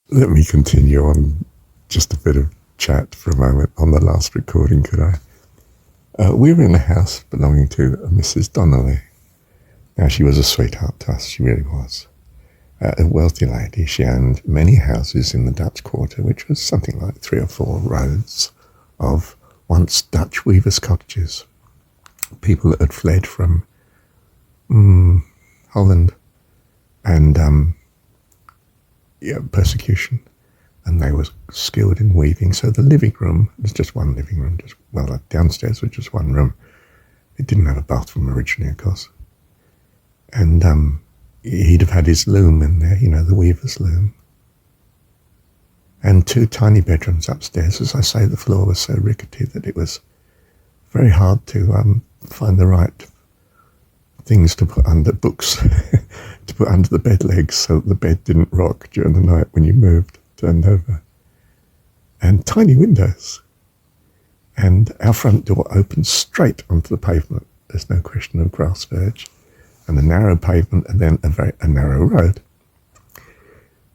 Let me continue on just a bit of chat for a moment on the last recording, could I? We were in a house belonging to Mrs. Donnelly. Now, she was a sweetheart to us, she really was. A wealthy lady. She owned many houses in the Dutch Quarter, which was something like 3 or 4 roads of once Dutch weavers' cottages. People that had fled from Holland and persecution, and they were skilled in weaving. So the living room was just one living room, downstairs was just one room. It didn't have a bathroom originally, of course. And he'd have had his loom in there, the weaver's loom. And 2 tiny bedrooms upstairs. As I say, the floor was so rickety that it was very hard to find the right things to put under books, to put under the bed legs so that the bed didn't rock during the night when you moved, turned over. And tiny windows. And our front door opened straight onto the pavement. There's no question of grass verge. And a narrow pavement, and then a narrow road.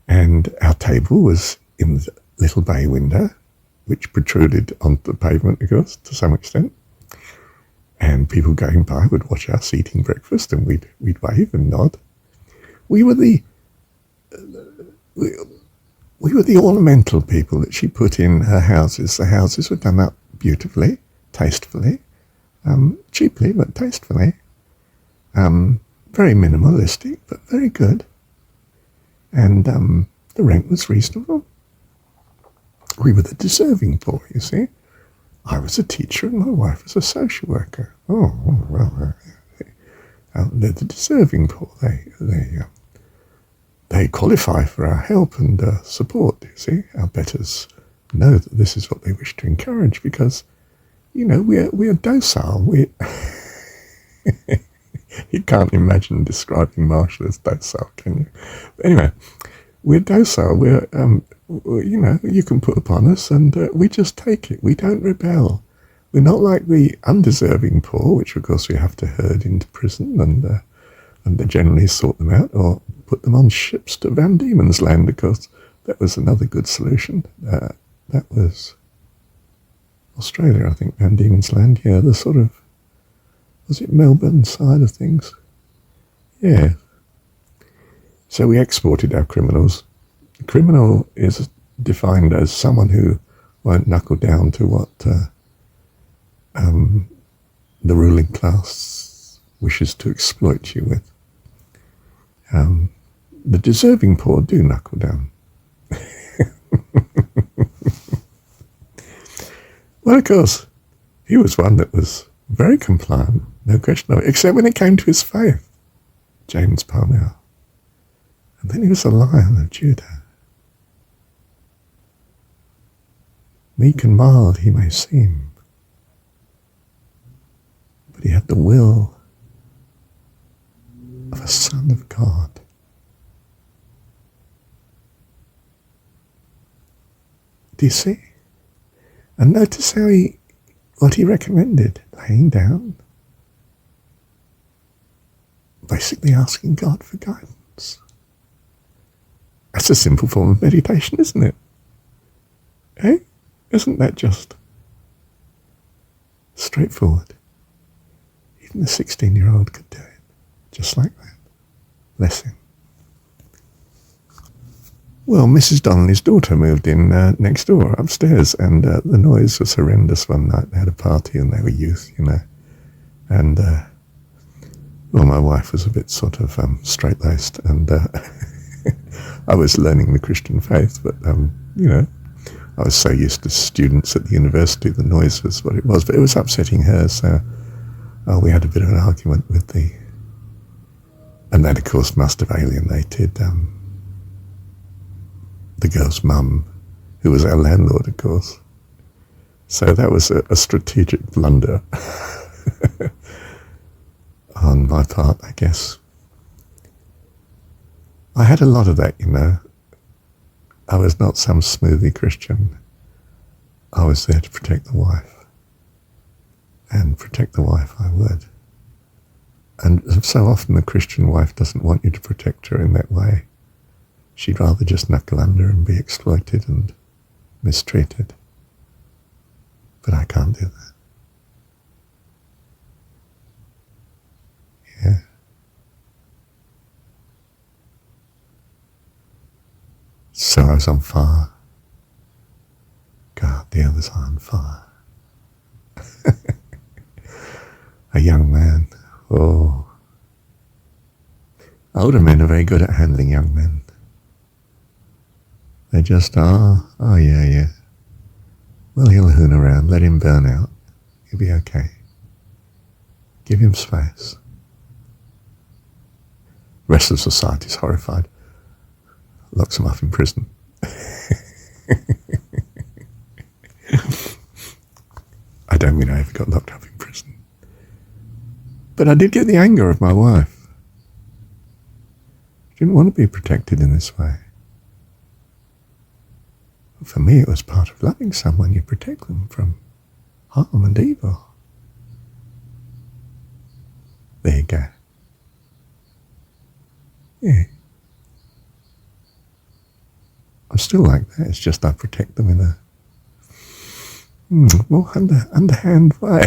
And our table was in the little bay window, which protruded onto the pavement, of course, to some extent. And people going by would watch us eating breakfast, and we'd wave and nod. We were the ornamental people that she put in her houses. The houses were done up beautifully, tastefully, cheaply but tastefully. Very minimalistic, but very good. And the rent was reasonable. We were the deserving poor, you see. I was a teacher and my wife was a social worker. They're the deserving poor. They qualify for our help and support, you see. Our betters know that this is what they wish to encourage because, we are docile. You can't imagine describing Marshall as docile, can you? But anyway, we're docile. We're, you can put upon us and we just take it. We don't rebel. We're not like the undeserving poor, which of course we have to herd into prison and they generally sort them out or put them on ships to Van Diemen's Land, because that was another good solution. That was Australia, I think, Van Diemen's Land. Yeah, the sort of, was it Melbourne side of things? Yeah. So we exported our criminals. A criminal is defined as someone who won't knuckle down to what the ruling class wishes to exploit you with. The deserving poor do knuckle down. Well, of course, he was one that was very compliant, no question of it, except when it came to his faith, James Parnell. And then he was a Lion of Judah. Meek and mild he may seem, but he had the will of a son of God. Do you see? And notice what he recommended, laying down, basically asking God for guidance. That's a simple form of meditation, isn't it? Eh? Isn't that just straightforward? Even a 16-year-old could do it, just like that. Bless him. Well, Mrs. Donnelly's daughter moved in next door, upstairs, and the noise was horrendous one night. They had a party and they were youth, And, my wife was a bit sort of straight-laced, and I was learning the Christian faith, but, I was so used to students at the university, the noise was what it was, but it was upsetting her, so we had a bit of an argument with and that, of course, must have alienated the girl's mum, who was our landlord, of course. So that was a strategic blunder on my part, I guess. I had a lot of that, I was not some smoothie Christian. I was there to protect the wife. And protect the wife I would. And so often the Christian wife doesn't want you to protect her in that way. She'd rather just knuckle under and be exploited and mistreated. But I can't do that. Yeah. So I was on fire. God, the others are on fire. A young man. Oh. Older men are very good at handling young men. They just are. Oh, yeah. Well, he'll hoon around. Let him burn out. He'll be okay. Give him space. The rest of society's horrified. Locks him up in prison. I don't mean I ever got locked up in prison. But I did get the anger of my wife. She didn't want to be protected in this way. For me, it was part of loving someone. You protect them from harm and evil. There you go. Yeah. I'm still like that. It's just I protect them in a more underhand way.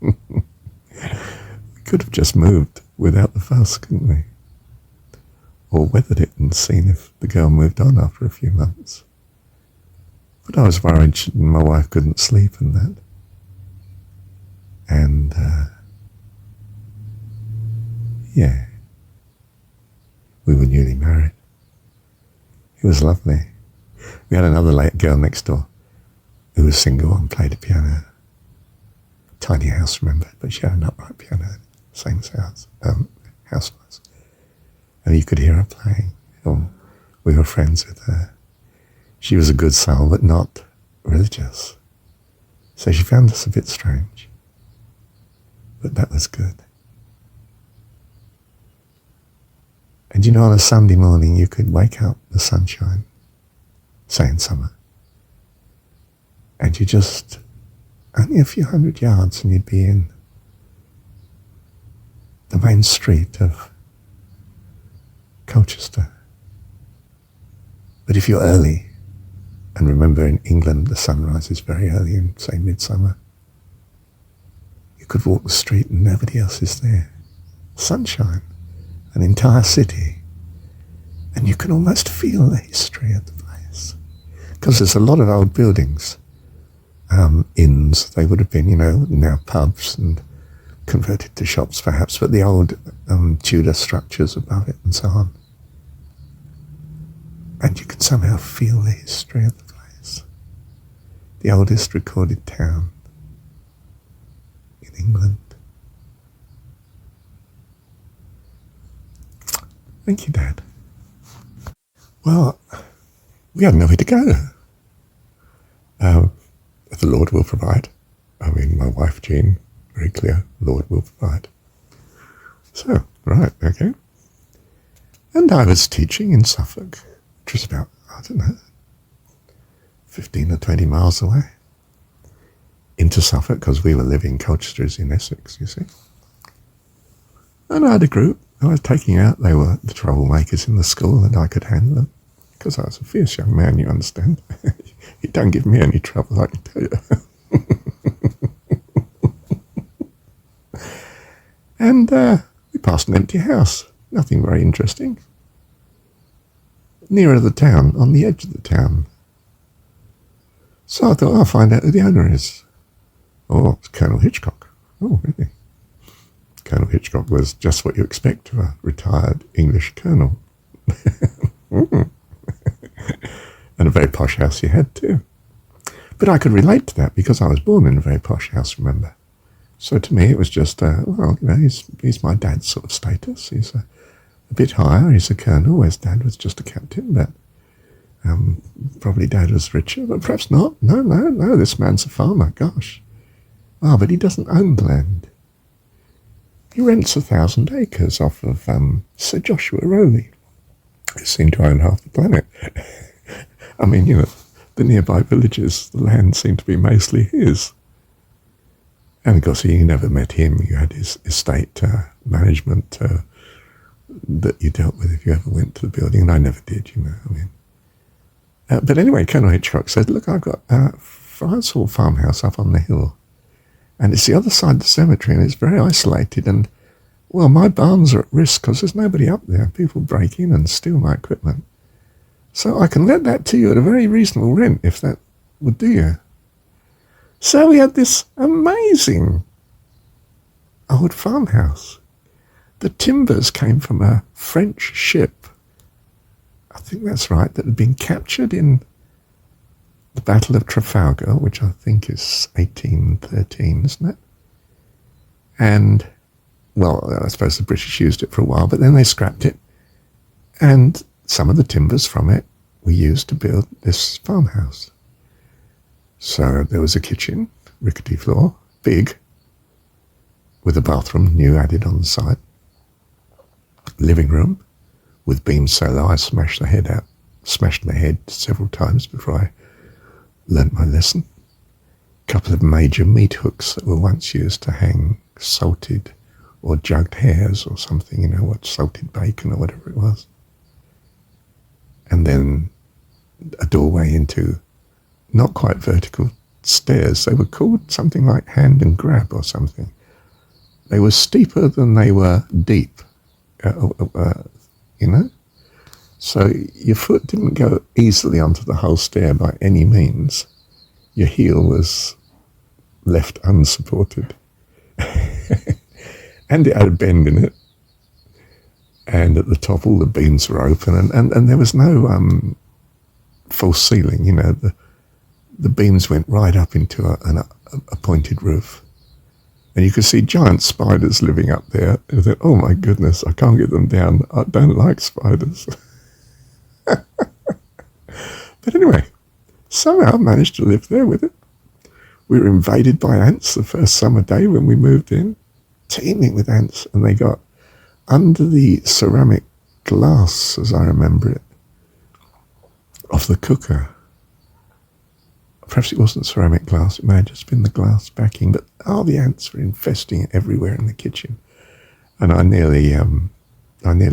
We could have just moved without the fuss, couldn't we? Or weathered it and seen if the girl moved on after a few months. But I was worried my wife couldn't sleep and that. And, yeah. We were newly married. It was lovely. We had another girl next door who was single and played the piano. Tiny house, remember, but she had an upright piano, same as ours, house was. And you could hear her playing. We were friends with her. She was a good soul, but not religious. So she found us a bit strange. But that was good. And you know, on a Sunday morning, you could wake up the sunshine, say in summer, and you just, only a few hundred yards and you'd be in the main street of Colchester. But if you're early, and remember in England the sun rises very early in, say, midsummer, you could walk the street and nobody else is there. Sunshine, an entire city, and you can almost feel the history of the place. Because there's a lot of old buildings, inns, they would have been, you know, now pubs and converted to shops perhaps, but the old Tudor structures above it and so on. And you can somehow feel the history of the place. The oldest recorded town in England. Thank you, Dad. Well, we had nowhere to go. The Lord will provide. I mean, my wife, Jean, very clear, Lord will provide. So, right, okay. And I was teaching in Suffolk, which was about, I don't know, 15 or 20 miles away. Into Suffolk, because we were living, Colchester is in Essex, you see. And I had a group I was taking out. They were the troublemakers in the school, and I could handle them. Because I was a fierce young man, you understand. He don't give me any trouble, I can tell you. And we passed an empty house. Nothing very interesting. Nearer the town, on the edge of the town. So I thought, I'll find out who the owner is. Oh, it's Colonel Hitchcock. Oh, really? Colonel Hitchcock was just what you expect of a retired English colonel. And a very posh house he had too. But I could relate to that because I was born in a very posh house, remember. So to me it was just, well, you know, he's my dad's sort of status. He's a bit higher, he's a colonel, whereas Dad was just a captain, but probably Dad was richer, but perhaps not. No, this man's a farmer, gosh. Oh, but he doesn't own the land. He rents 1,000 acres off of Sir Joshua Rowley, who seemed to own half the planet. I mean, you know, the nearby villages, the land seemed to be mostly his. And of course, you never met him. You had his estate management that you dealt with if you ever went to the building, and I never did, you know. I mean, but anyway, Colonel Hitchcock said, "Look, I've got a Firesall farmhouse up on the hill, and it's the other side of the cemetery, and it's very isolated, and well, my barns are at risk because there's nobody up there. People break in and steal my equipment. So I can let that to you at a very reasonable rent if that would do you." So we had this amazing old farmhouse. The timbers came from a French ship, I think that's right, that had been captured in the Battle of Trafalgar, which I think is 1813, isn't it? And, well, I suppose the British used it for a while, but then they scrapped it. And some of the timbers from it were used to build this farmhouse. So there was a kitchen, rickety floor, big, with a bathroom, new added on the side. Living room with beams so low I smashed my head several times before I learnt my lesson. A couple of major meat hooks that were once used to hang salted or jugged hares or something, you know, what, salted bacon or whatever it was. And then a doorway into not quite vertical stairs. They were called something like hand and grab or something. They were steeper than they were deep, you know? So your foot didn't go easily onto the whole stair by any means. Your heel was left unsupported. And it had a bend in it. And at the top all the beams were open, and there was no false ceiling, you know. The beams went right up into a pointed roof. And you could see giant spiders living up there. And I thought, oh my goodness, I can't get them down. I don't like spiders. But anyway, somehow I managed to live there with it. We were invaded by ants the first summer day when we moved in, teeming with ants, and they got under the ceramic glass, as I remember it, of the cooker. Perhaps it wasn't ceramic glass, it may have just been the glass backing, but the ants were infesting everywhere in the kitchen. And I nearly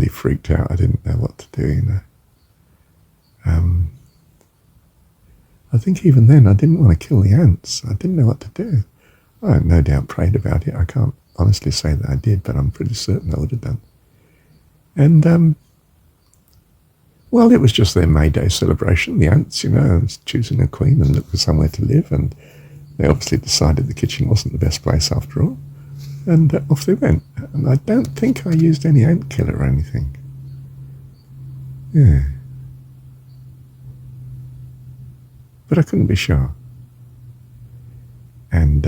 freaked out. I didn't know what to do, you know. I think even then I didn't want to kill the ants. I didn't know what to do. I no doubt prayed about it. I can't honestly say that I did, but I'm pretty certain I would have done. And, well, it was just their May Day celebration, the ants, you know, choosing a queen and look for somewhere to live, and they obviously decided the kitchen wasn't the best place after all, and off they went. And I don't think I used any ant killer or anything. Yeah. But I couldn't be sure. And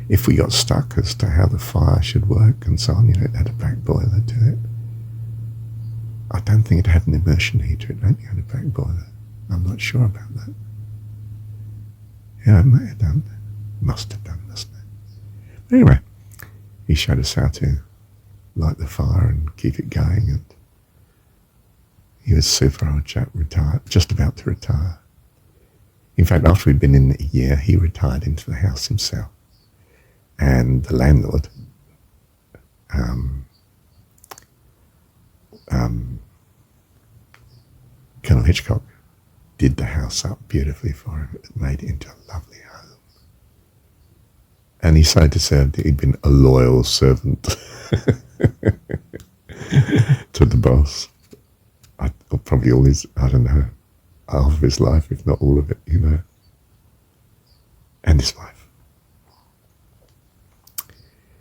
if we got stuck as to how the fire should work and so on, you know, it had a back boiler to it. I don't think it had an immersion heater, it only had a back boiler. I'm not sure about that. Yeah, it may have done. Must have done, mustn't it? But anyway, he showed us how to light the fire and keep it going, and he was super old chap, retired, just about to retire. In fact, after we'd been in a year, he retired into the house himself. And the landlord, Colonel Hitchcock, did the house up beautifully for him. It made it into a lovely home. And he so deserved it. He'd been a loyal servant to the boss. Probably all his, I don't know, half of his life, if not all of it, you know. And his wife.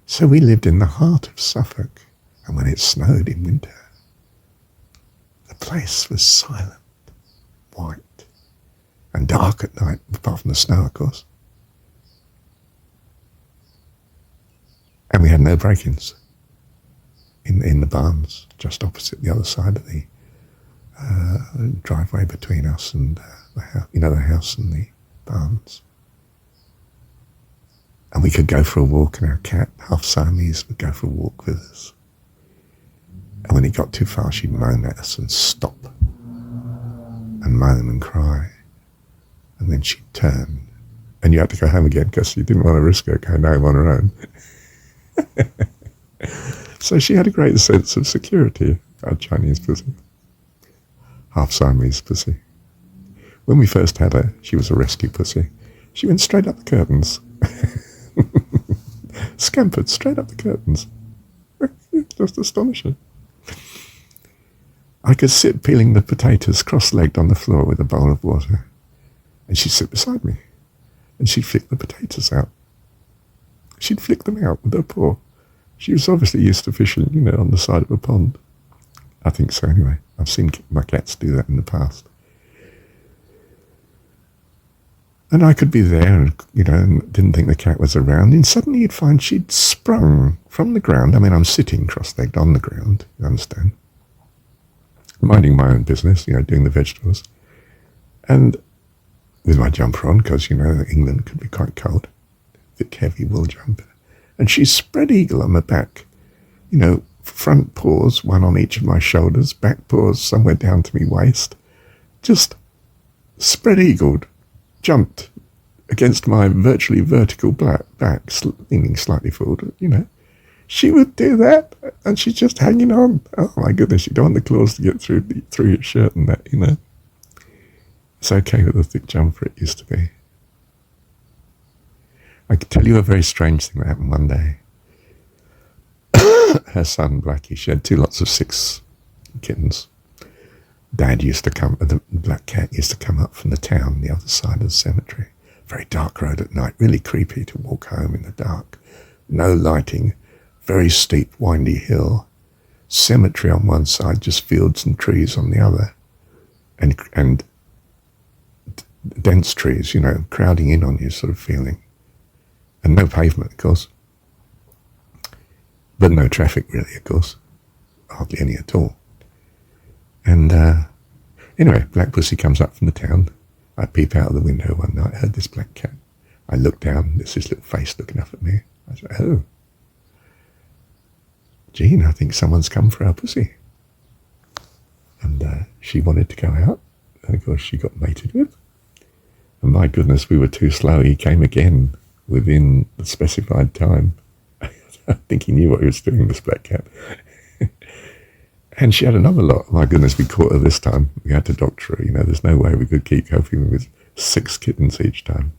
So we lived in the heart of Suffolk, and when it snowed in winter, the place was silent, white, and dark at night, apart from the snow, of course. And we had no break-ins in the barns, just opposite the other side of the driveway between us and the house, you know, the house and the barns. And we could go for a walk, and our cat, half Siamese, would go for a walk with us. And when it got too far, she'd moan at us and stop, and moan and cry. And then she'd turn, and you had to go home again because you didn't want to risk her going home on her own. So she had a great sense of security, our Chinese pussy. Half Siamese pussy. When we first had her, she was a rescue pussy. She went straight up the curtains. Scampered straight up the curtains. Just astonishing. I could sit peeling the potatoes cross-legged on the floor with a bowl of water, and she'd sit beside me, and she'd flick the potatoes out. She'd flick them out with her paw. She was obviously used to fishing, on the side of a pond. I think so anyway. I've seen my cats do that in the past. And I could be there and, and didn't think the cat was around, and suddenly you'd find she'd sprung from the ground. I mean, I'm sitting cross-legged on the ground, you understand? Minding my own business, doing the vegetables. And with my jumper on, because, England could be quite cold. Thick, heavy wool jumper. And she's spread eagle on my back. Front paws, one on each of my shoulders, back paws somewhere down to me waist. Just spread eagled, jumped against my virtually vertical back, leaning slightly forward, She would do that, and she's just hanging on. Oh my goodness, you don't want the claws to get through your shirt and that, It's okay with the thick jumper it used to be. I could tell you a very strange thing that happened one day. Her son, Blackie, she had 2 lots of 6 kittens. Dad used to come, the black cat used to come up from the town, the other side of the cemetery. Very dark road at night, really creepy to walk home in the dark. No lighting, very steep, windy hill. Cemetery on one side, just fields and trees on the other. And dense trees, crowding in on you sort of feeling. And no pavement, of course. But no traffic really, of course. Hardly any at all. And anyway, black pussy comes up from the town. I peep out of the window one night, heard this black cat. I look down, there's this little face looking up at me. I said, oh. Jean, I think someone's come for our pussy. And she wanted to go out. And of course she got mated with. And my goodness, we were too slow. He came again within the specified time. I think he knew what he was doing, this black cat. And she had another lot. My goodness, we caught her this time. We had to doctor her. There's no way we could keep coping with 6 kittens each time.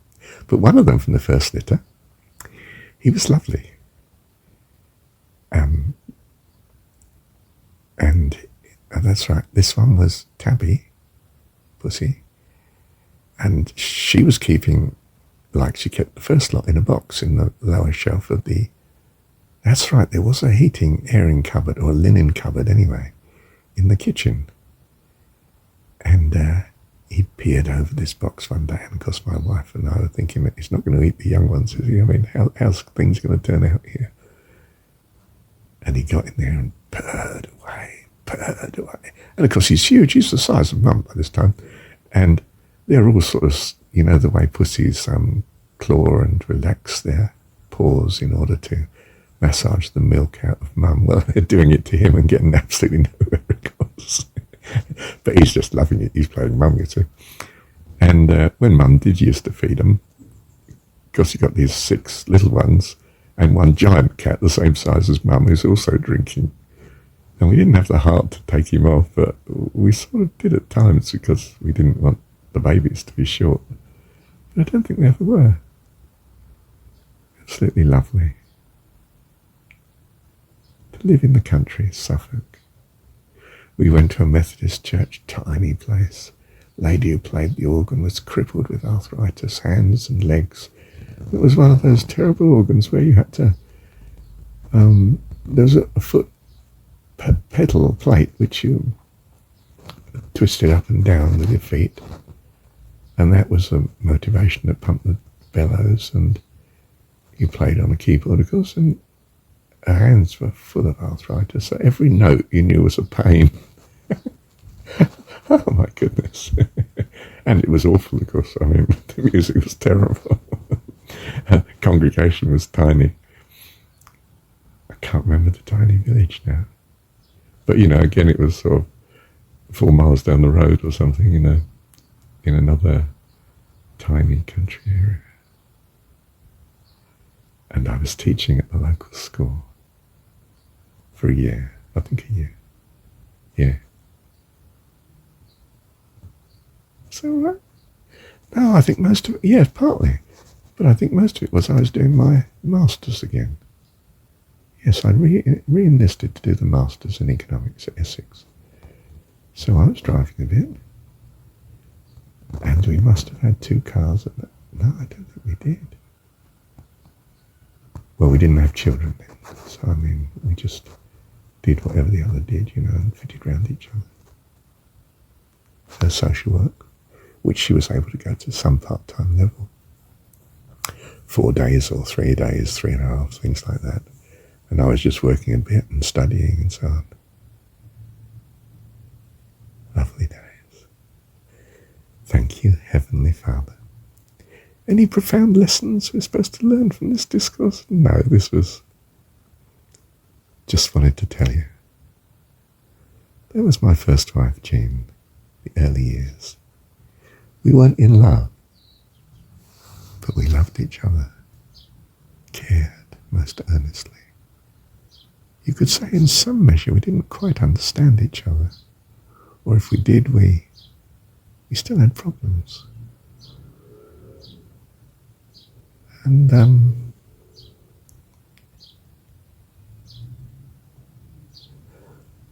But one of them from the first litter, he was lovely. And that's right, this one was Tabby, pussy. And she was keeping, like she kept the first lot in a box in the lower shelf of the... That's right, there was a airing cupboard, or a linen cupboard anyway, in the kitchen. And he peered over this box one day, and of course my wife and I were thinking that he's not going to eat the young ones, is he? I mean, how's things going to turn out here? And he got in there and purred away. And of course he's huge, he's the size of Mum by this time. And they're all sort of, the way pussies claw and relax their paws in order to massage the milk out of Mum. Well, they're doing it to him and getting absolutely nowhere, of course. But he's just loving it. He's playing Mum, you see. And when Mum did used to feed him, because he got these 6 little ones and one giant cat the same size as Mum who's also drinking. And we didn't have the heart to take him off, but we sort of did at times because we didn't want the babies to be short. But I don't think they ever were. Absolutely lovely. To live in the country, Suffolk. We went to a Methodist church, tiny place. Lady who played the organ was crippled with arthritis, hands and legs. It was one of those terrible organs where you had to... there was a foot pedal plate which you twisted up and down with your feet. And that was the motivation that pumped the bellows, and you played on a keyboard, of course, and her hands were full of arthritis, so every note you knew was a pain. Oh my goodness. And it was awful, of course. I mean, the music was terrible. The congregation was tiny. I can't remember the tiny village now. But, again, it was sort of 4 miles down the road or something, in another tiny country area. And I was teaching at the local school. for a year. I think a year. Yeah. Is that right? No, I think most of it, yes, partly. But I think most of it was I was doing my masters again. Yes, I re-enlisted to do the masters in economics at Essex. So I was driving a bit. And we must have had 2 cars at that. No, I don't think we did. Well, we didn't have children then. So, I mean, we just did whatever the other did, you know, and fitted around each other. Her social work, which she was able to go to some part-time level. 4 days or 3 days, 3.5, things like that. And I was just working a bit and studying and so on. Lovely days. Thank you, Heavenly Father. Any profound lessons we're supposed to learn from this discourse? No, this was... Just wanted to tell you. That was my first wife, Jean, the early years. We weren't in love, but we loved each other, cared most earnestly. You could say in some measure we didn't quite understand each other, or if we did, we still had problems. And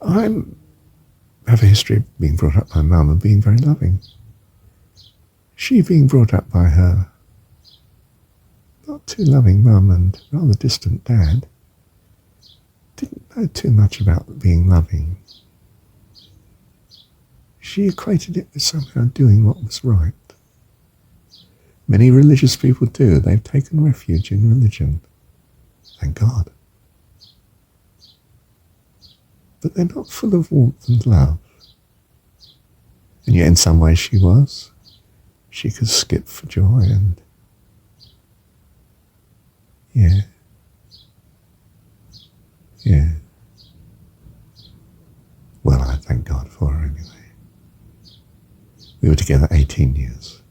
I have a history of being brought up by Mum and being very loving. She being brought up by her not too loving Mum and rather distant Dad, didn't know too much about being loving. She equated it with somehow doing what was right. Many religious people do. They've taken refuge in religion. Thank God. But they're not full of warmth and love. And yet in some ways she was. She could skip for joy and... Yeah. Yeah. Well, I thank God for her anyway. We were together 18 years.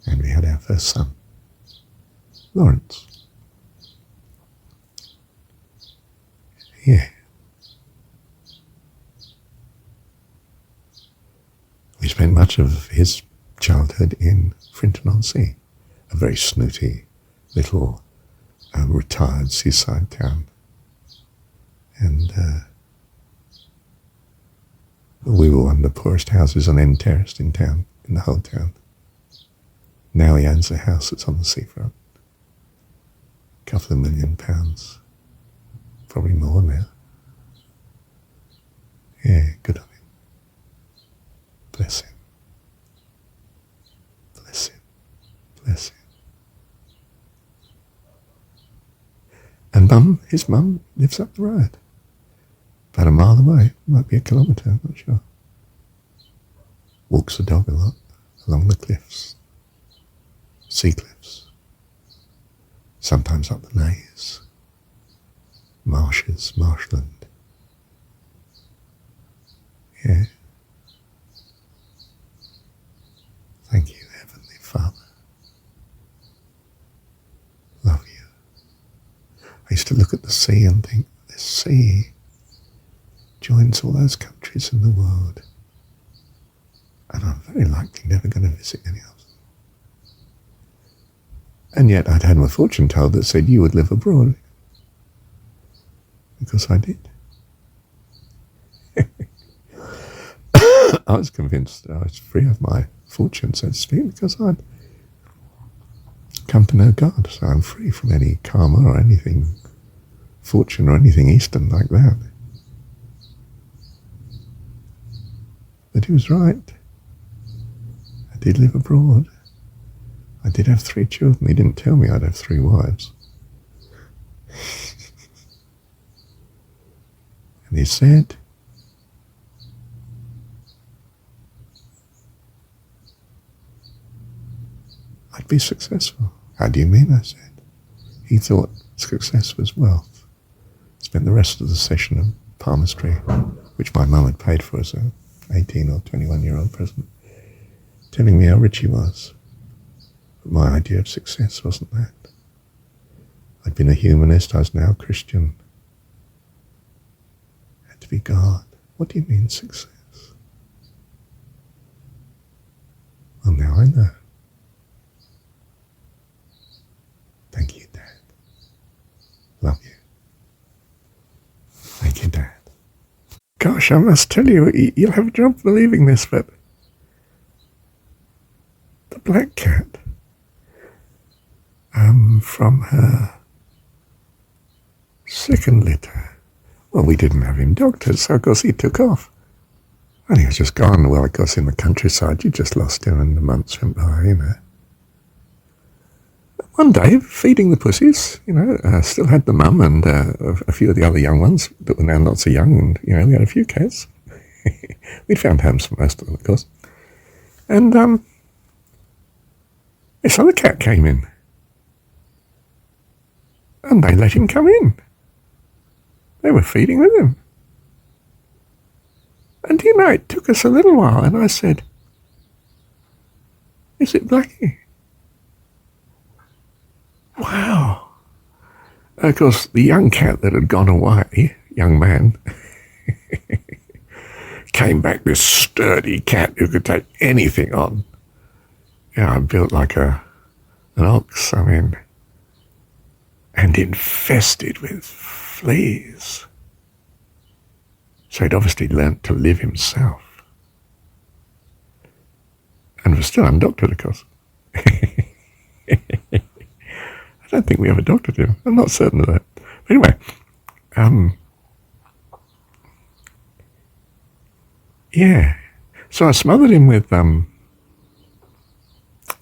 And we had our first son, Lawrence. Yeah. We spent much of his childhood in Frinton-on-Sea, a very snooty little retired seaside town. And we were one of the poorest houses on end terrace in town, in the whole town. Now he owns a house that's on the seafront. A couple of £1 million. Probably more now. Yeah, good on him. Bless him. Bless him. Bless him. And his mum lives up the road. About a mile away. Might be a kilometre, I'm not sure. Walks the dog a lot along the cliffs. Sea cliffs, sometimes up the Naze, marshes, marshland. Yeah. Thank you, Heavenly Father. Love you. I used to look at the sea and think, this sea joins all those countries in the world, and I'm very likely never going to visit any of them. And yet I'd had my fortune told that said you would live abroad. Because I did. I was convinced that I was free of my fortune, so to speak, because I'd come to know God. So I'm free from any karma or anything, fortune or anything Eastern like that. But he was right. I did live abroad. I did have 3 children. He didn't tell me I'd have 3 wives. And he said, I'd be successful. How do you mean? I said. He thought success was wealth. Spent the rest of the session of palmistry, which my mum had paid for as a 18 or 21-year-old present, telling me how rich he was. But my idea of success wasn't that. I'd been a humanist, I was now a Christian. be God. What do you mean success? Well, now I know. Thank you, Dad. Love you. Thank you, Dad. Gosh, I must tell you, you'll have a job believing this, but the black cat, from her second litter, well, we didn't have him doctored, so of course he took off. And he was just gone. Well, of course, in the countryside, you just lost him and the months went by, you know. One day, feeding the pussies, still had the mum and a few of the other young ones that were now not so young, and, we had a few cats. We'd found homes for most of them, of course. And this other cat came in. And they let him come in. They were feeding with him. And it took us a little while, and I said, "Is it Blackie?" Wow. Of course, the young cat that had gone away, young man, came back, this sturdy cat who could take anything on. Built like an ox, and infested with fleas. So he'd obviously learnt to live himself. And was still undoctored, of course. I don't think we ever doctored him. I'm not certain of that. But anyway, yeah. So I smothered him with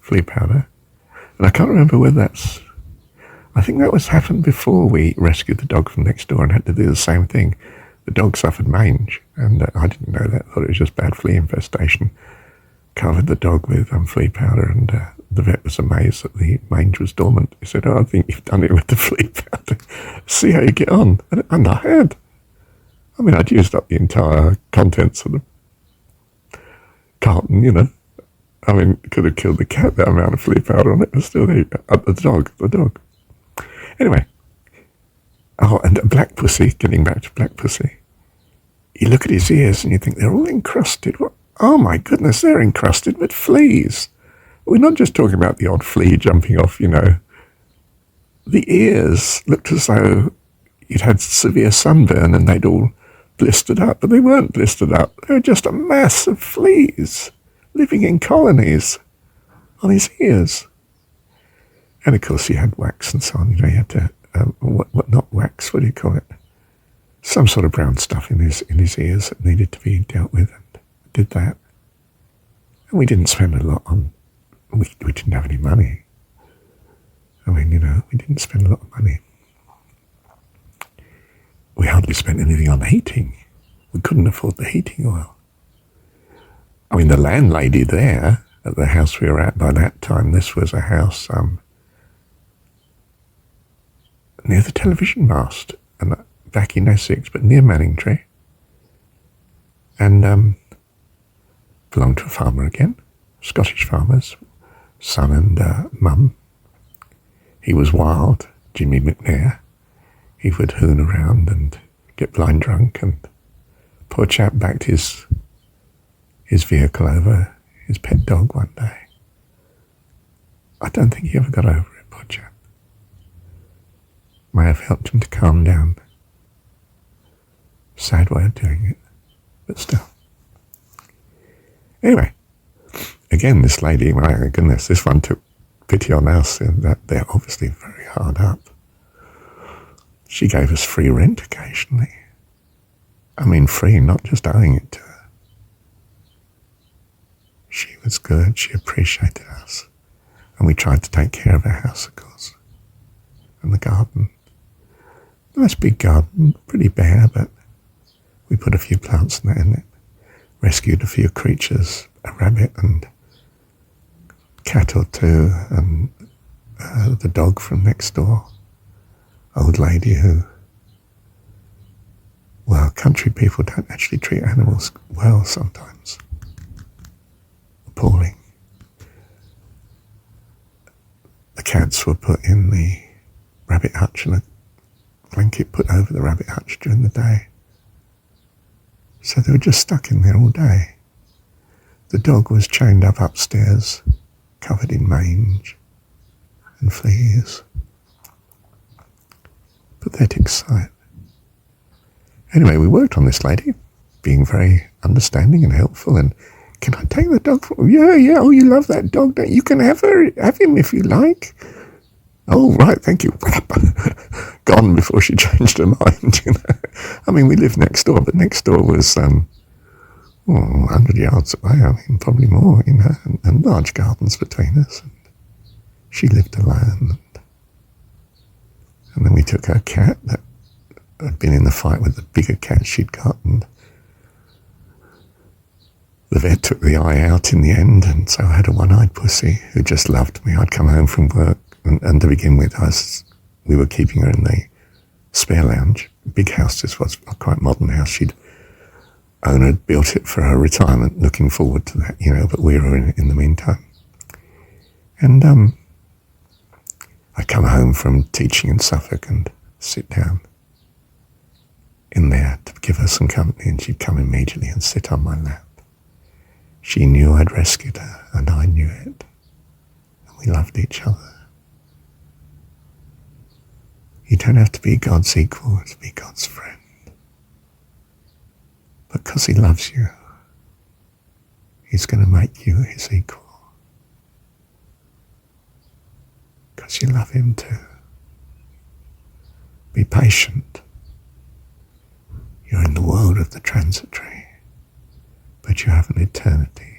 flea powder. And I can't remember whether I think that happened before we rescued the dog from next door and had to do the same thing. The dog suffered mange, and I didn't know that. I thought it was just bad flea infestation. Covered the dog with flea powder, and the vet was amazed that the mange was dormant. He said, "I think you've done it with the flea powder. See how you get on." And I had. I'd used up the entire contents of the carton, could have killed the cat, that amount of flea powder on it. But still, the dog. Anyway. Oh, and Black Pussy, getting back to Black Pussy. You look at his ears and you think they're all encrusted. What? Oh my goodness, they're encrusted with fleas. We're not just talking about the odd flea jumping off, The ears looked as though you'd had severe sunburn and they'd all blistered up, but they weren't blistered up. They were just a mass of fleas living in colonies on his ears. And of course he had wax and so on. You had to not wax, what do you call it? Some sort of brown stuff in his ears that needed to be dealt with, and did that. And we didn't spend a lot on, we didn't have any money. We didn't spend a lot of money. We hardly spent anything on heating. We couldn't afford the heating oil. The landlady there at the house we were at by that time, this was a house near the television mast, and back in Essex, but near Manningtree, and belonged to a farmer again, Scottish farmers, son and mum. He was wild, Jimmy McNair. He would hoon around and get blind drunk, and poor chap backed his vehicle over his pet dog one day. I don't think he ever got over it, poor chap. May have helped him to calm down. Sad way of doing it, but still. Anyway, again, this lady, my goodness, this one took pity on us, and that they're obviously very hard up. She gave us free rent occasionally. Free, not just owing it to her. She was good, she appreciated us. And we tried to take care of our house, of course. And the garden. Nice big garden, pretty bare, but we put a few plants in it. Rescued a few creatures, a rabbit and cat or two, and the dog from next door. Old lady who, well, country people don't actually treat animals well sometimes. Appalling. The cats were put in the rabbit hutch and a blanket put over the rabbit hutch during the day. So they were just stuck in there all day. The dog was chained up upstairs, covered in mange and fleas. Pathetic sight. Anyway, we worked on this lady, being very understanding and helpful, and can I take the dog for yeah, oh, you love that dog, don't you? You can have him if you like. Oh, right, thank you. Gone before she changed her mind, you know. I mean, we lived next door, but next door was 100 yards away, I mean, probably more, you know, and large gardens between us. And she lived alone. And then we took her cat that had been in the fight with the bigger cat she'd got, and the vet took the eye out in the end, and so I had a one-eyed pussy who just loved me. I'd come home from work, and to begin with, we were keeping her in the spare lounge. Big house, this was a quite modern house. Owner had built it for her retirement, looking forward to that, you know, but we were in the meantime. And I'd come home from teaching in Suffolk and sit down in there to give her some company, and she'd come immediately and sit on my lap. She knew I'd rescued her, and I knew it, and we loved each other. You don't have to be God's equal to be God's friend. Because he loves you, he's going to make you his equal. Because you love him too. Be patient. You're in the world of the transitory, but you have an eternity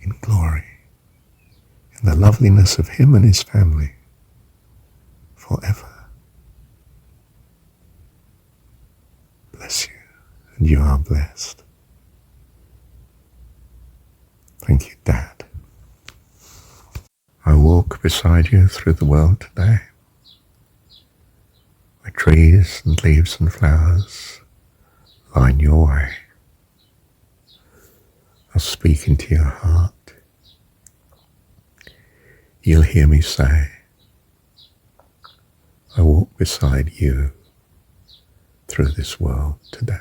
in glory, in the loveliness of him and his family forever. Bless you, and you are blessed. Thank you, Dad. I walk beside you through the world today, where trees and leaves and flowers line your way. I'll speak into your heart. You'll hear me say, I walk beside you through this world today.